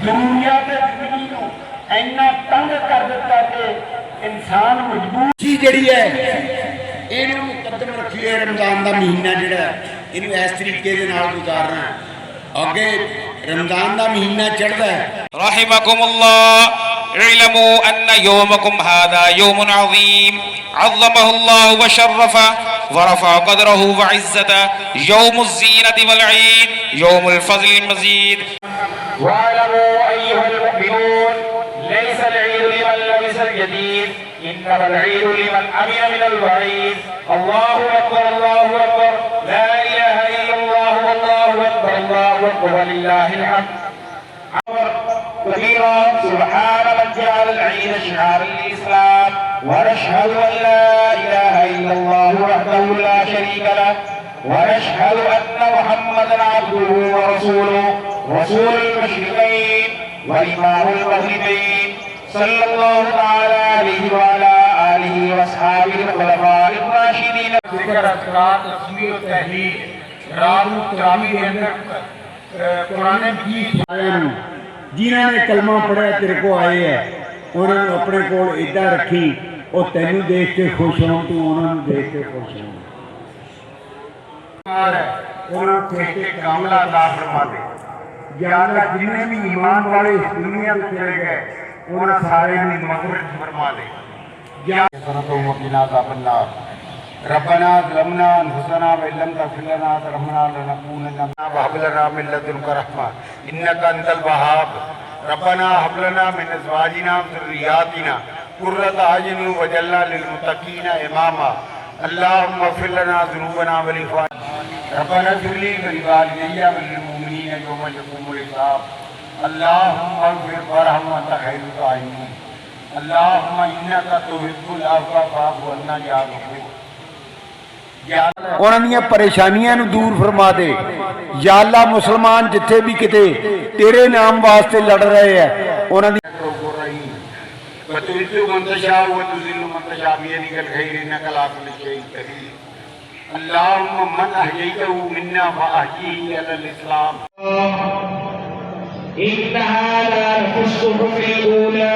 दुनिया के जिंदगी को इन्ना तंग कर दिता कि इंसान मजबूर जी जड़ी है इन्हें मुकदम रखिए। रमजान का महीना जड़ा इन इस तरीके के नाल गुजारना अगे रमजान का महीना चढ़ता है। रहिमकुमुल्लाह इलमू अन्न यौमकुम हादा यौमुन अज़ीम अज़्ज़महु अल्लाह व शर्रफा व रफ़अ क़दरहु व इज़्ज़ता यौमुज़ ज़ीनति वल ईद यौमुल फ़ज़लिल मज़ीद। वालमू अय्युहल मुमिनून लैसल ईद लिमन लबिसल जदीद इन्नमल ईद लिमन अमिन मिनल वईद। अल्लाहु अकबर ला इलाहा इल्लल्लाह अल्लाहु अकबर वलिल्लाहिल हम्द। कबीरा सुब्हान मन जअल अल-ईद शिआरन लिल-इस्लाम व नशहदु अन ला इलाहा इल्लल्लाह वहदहु ला शरीका लह व नशहदु अन्न मुहम्मदन अब्दुहु व रसूलुहु रसूलुल मशरिकैन व इमामुल मग़रिबैन सल्लल्लाहु तआला अलैहि व अला आलिहि व अस्हाबिहिल खुलफाइर राशिदीन। ज़िक्र अज़कार तस्बीह व तहलील रात को तरावीह के अंदर कुरान की जिन्होंने कलमा पढ़िया तेरे को आए है उन्होंने अपने को इदा रखी और तेन देख के खुश हो तू उन्होंने देख के खुश हो। जिन्हें भी ईमान वाले इस दुनिया में चले गए उन्होंने सारे मग़फ़िरत फरमा दे। रब्बना ज़लमना अनफुसना व इल्लम तग़फिर लना वतरहमना लनकूनन्ना व हब लना मिन लदुनका रहमा इन्नका अंतल वहाब। रब्बना हब लना मिन अज़वाजिना व ज़ुर्रिय्यातिना कुर्रता अय्युन वजअलना लिलमुत्तक़ीना इमामा। अल्लाहुम्मा इग़फिर लना ज़ुनूबना व लिइख़्वानिना रब्बना इग़फिर ली व लिवालिदैया व लिलमुमिनीना यौमा यक़ूमुल हिसाब। अल्लाहुम्मा इग़फिर वरहम व अंता खैरुल राहिमीन। अल्लाहुम्मा इन्नका तुहिब्बुल अफ़्वा फ़अफ़ु अन्ना या गफ़ूर। उन्होंने परेशानियां दूर फरमा दे या अल्लाह। मुसलमान जिथे भी किते तेरे नाम वास्ते लड़ रहे हैं उन्होंने इन्ना ला नफ़ुस्सु फ़िल ऊला